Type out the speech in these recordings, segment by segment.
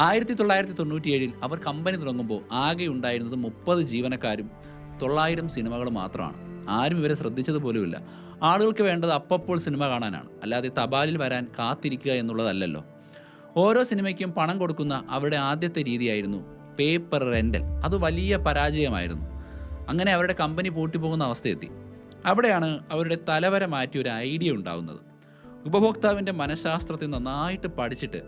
1997 അവർ company തുടങ്ങുമ്പോൾ ആകെ ഉണ്ടായിരുന്നത് 30 ജീവനക്കാരും 900 സിനിമകൾ മാത്രമാണ്. ആരും ഇവരെ ശ്രദ്ധിച്ചത് പോലുമില്ല. ആളുകൾക്ക് വേണ്ടത് അപ്പപ്പോൾ സിനിമ കാണാനാണ്, അല്ലാതെ തപാലിൽ വരാൻ കാത്തിരിക്കുക എന്നുള്ളതല്ലല്ലോ. ഓരോ സിനിമയ്ക്കും പണം കൊടുക്കുന്ന അവരുടെ ആദ്യത്തെ രീതിയായിരുന്നു പേപ്പർ റെൻ്റൽ. അത് വലിയ പരാജയമായിരുന്നു. അങ്ങനെ അവരുടെ കമ്പനി പൂട്ടിപ്പോകുന്ന അവസ്ഥയെത്തി. അവിടെയാണ് അവരുടെ തലവര മാറ്റി ഒരു ഐഡിയ ഉണ്ടാകുന്നത്. ഉപഭോക്താവിൻ്റെ മനഃശാസ്ത്രത്തെ നന്നായിട്ട് പഠിച്ചിട്ട്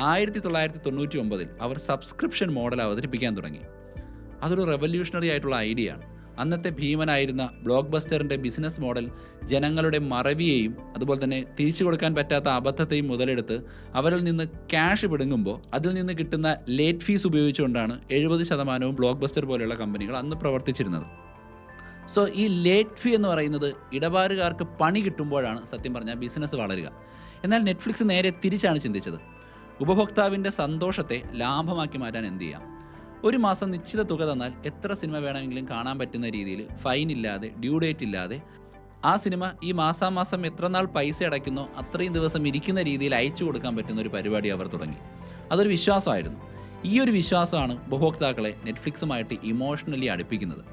1999 അവർ സബ്സ്ക്രിപ്ഷൻ മോഡൽ അവതരിപ്പിക്കാൻ തുടങ്ങി. അതൊരു റെവല്യൂഷണറി ആയിട്ടുള്ള ഐഡിയ ആണ്. അന്നത്തെ ഭീമനായിരുന്ന ബ്ലോക്ക് ബസ്റ്ററിൻ്റെ ബിസിനസ് മോഡൽ ജനങ്ങളുടെ മറവിയെയും അതുപോലെ തന്നെ തിരിച്ചു കൊടുക്കാൻ പറ്റാത്ത അബദ്ധത്തെയും മുതലെടുത്ത് അവരിൽ നിന്ന് ക്യാഷ് പിടുങ്ങുമ്പോൾ അതിൽ നിന്ന് കിട്ടുന്ന ലേറ്റ് ഫീസ് ഉപയോഗിച്ചുകൊണ്ടാണ് 70% ബ്ലോക്ക് ബസ്റ്റർ പോലെയുള്ള കമ്പനികൾ അന്ന് പ്രവർത്തിച്ചിരുന്നത്. സോ ഈ ലേറ്റ് ഫീ എന്ന് പറയുന്നത് ഇടപാടുകാർക്ക് പണി കിട്ടുമ്പോഴാണ് സത്യം പറഞ്ഞാൽ ബിസിനസ് വളരുക. എന്നാൽ നെറ്റ്ഫ്ലിക്സ് നേരെ തിരിച്ചാണ് ചിന്തിച്ചത്. ഉപഭോക്താവിൻ്റെ സന്തോഷത്തെ ലാഭമാക്കി മാറ്റാൻ എന്ത് ചെയ്യാം? ഒരു മാസം നിശ്ചിത തുക തന്നാൽ എത്ര സിനിമ വേണമെങ്കിലും കാണാൻ പറ്റുന്ന രീതിയിൽ ഫൈൻ ഇല്ലാതെ, ഡ്യൂ ഡേറ്റ് ഇല്ലാതെ, ആ സിനിമ ഈ മാസാമാസം എത്ര നാൾ പൈസ അടയ്ക്കുന്നോ അത്രയും ദിവസം ഇരിക്കുന്ന രീതിയിൽ അയച്ചു കൊടുക്കാൻ പറ്റുന്ന ഒരു പരിപാടി അവർ തുടങ്ങി. അതൊരു വിശ്വാസമായിരുന്നു. ഈ ഒരു വിശ്വാസമാണ് ഉപഭോക്താക്കളെ നെറ്റ്ഫ്ലിക്സുമായിട്ട് ഇമോഷണലി അടുപ്പിക്കുന്നത്.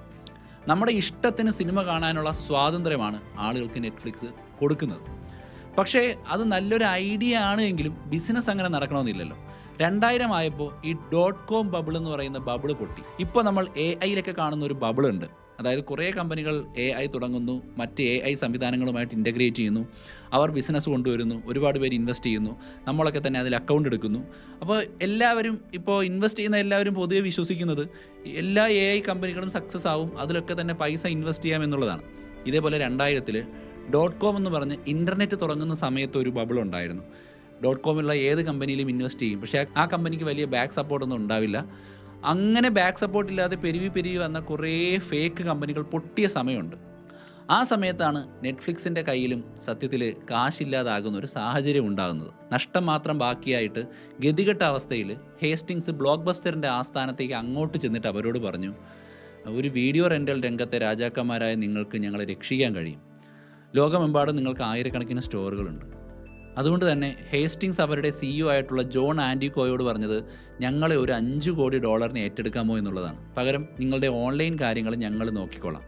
നമ്മുടെ ഇഷ്ടത്തിന് സിനിമ കാണാനുള്ള സ്വാതന്ത്ര്യമാണ് ആളുകൾക്ക് നെറ്റ്ഫ്ലിക്സ് കൊടുക്കുന്നത്. പക്ഷേ അത് നല്ലൊരു ഐഡിയ ആണ് എങ്കിലും ബിസിനസ് അങ്ങനെ നടക്കണമെന്നില്ലല്ലോ. 2000 ആയപ്പോൾ ഈ .com ബബിൾ എന്ന് പറയുന്ന ബബിൾ പൊട്ടി. ഇപ്പോൾ നമ്മൾ AI-യിലൊക്കെ കാണുന്ന ഒരു ബബിളുണ്ട്. അതായത് കുറേ കമ്പനികൾ AI തുടങ്ങുന്നു, മറ്റ് AI സംവിധാനങ്ങളുമായിട്ട് ഇൻ്റഗ്രേറ്റ് ചെയ്യുന്നു, അവർ ബിസിനസ് കൊണ്ടുവരുന്നു, ഒരുപാട് പേര് ഇൻവെസ്റ്റ് ചെയ്യുന്നു, നമ്മളൊക്കെ തന്നെ അതിൽ അക്കൗണ്ട് എടുക്കുന്നു. അപ്പോൾ എല്ലാവരും ഇപ്പോൾ ഇൻവെസ്റ്റ് ചെയ്യുന്ന എല്ലാവരും പൊതുവെ വിശ്വസിക്കുന്നത് എല്ലാ AI കമ്പനികളും സക്സസ് ആവും, അതിലൊക്കെ തന്നെ പൈസ ഇൻവെസ്റ്റ് ചെയ്യാം എന്നുള്ളതാണ്. ഇതേപോലെ 2000-ൽ .com എന്ന് പറഞ്ഞ് ഇൻ്റർനെറ്റ് തുടങ്ങുന്ന സമയത്ത് ഒരു ബബിൾ ഉണ്ടായിരുന്നു. .comലുള്ള ഏത് കമ്പനിയിലും ഇൻവെസ്റ്റ് ചെയ്യും, പക്ഷേ ആ കമ്പനിക്ക് വലിയ ബാക്ക് സപ്പോർട്ടൊന്നും ഉണ്ടാവില്ല. അങ്ങനെ ബാക്ക് സപ്പോർട്ട് ഇല്ലാതെ പെരുവി വന്ന കുറേ ഫേക്ക് കമ്പനികൾ പൊട്ടിയ സമയമുണ്ട്. ആ സമയത്താണ് നെറ്റ്ഫ്ലിക്സിൻ്റെ കയ്യിലും സത്യത്തിൽ കാശില്ലാതാകുന്ന ഒരു സാഹചര്യം ഉണ്ടാകുന്നത്. നഷ്ടം മാത്രം ബാക്കിയായിട്ട് ഗതികെട്ട അവസ്ഥയിൽ ഹേസ്റ്റിങ്സ് ബ്ലോക്ക് ബസ്റ്ററിൻ്റെ ആസ്ഥാനത്തേക്ക് അങ്ങോട്ട് ചെന്നിട്ട് അവരോട് പറഞ്ഞു, ഒരു വീഡിയോ റെൻ്റൽ രംഗത്തെ രാജാക്കന്മാരായ നിങ്ങൾക്ക് ഞങ്ങളെ രക്ഷിക്കാൻ കഴിയും. ലോകമെമ്പാടും നിങ്ങൾക്ക് ആയിരക്കണക്കിന് സ്റ്റോറുകളുണ്ട്. അതുകൊണ്ട് തന്നെ ഹേസ്റ്റിങ്സ് അവരുടെ CEO ആയിട്ടുള്ള ജോൺ ആൻഡിക്കോയോട് പറഞ്ഞത്, ഞങ്ങളെ ഒരു $5 കോടി ഏറ്റെടുക്കാമോ എന്നുള്ളതാണ്. പകരം നിങ്ങളുടെ ഓൺലൈൻ കാര്യങ്ങൾ ഞങ്ങൾ നോക്കിക്കോളാം.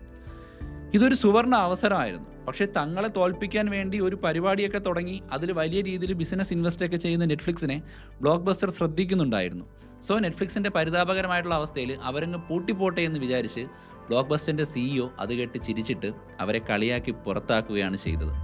ഇതൊരു സുവർണ അവസരമായിരുന്നു. പക്ഷേ തങ്ങളെ തോൽപ്പിക്കാൻ വേണ്ടി ഒരു പരിപാടിയൊക്കെ തുടങ്ങി അതിൽ വലിയ രീതിയിൽ ബിസിനസ് ഇൻവെസ്റ്റൊക്കെ ചെയ്യുന്ന നെറ്റ്ഫ്ലിക്സിനെ ബ്ലോക്ക് ബസ്റ്റർ ശ്രദ്ധിക്കുന്നുണ്ടായിരുന്നു. സോ നെറ്റ്ഫ്ലിക്സിൻ്റെ പരിതാപകരമായിട്ടുള്ള അവസ്ഥയിൽ അവരങ്ങ് പൂട്ടിപ്പോട്ടെ എന്ന് വിചാരിച്ച് ബ്ലോക്ക് ബസ്റ്ററിൻ്റെ CEO അത് കേട്ട് ചിരിച്ചിട്ട് അവരെ കളിയാക്കി പുറത്താക്കുകയാണ് ചെയ്തത്.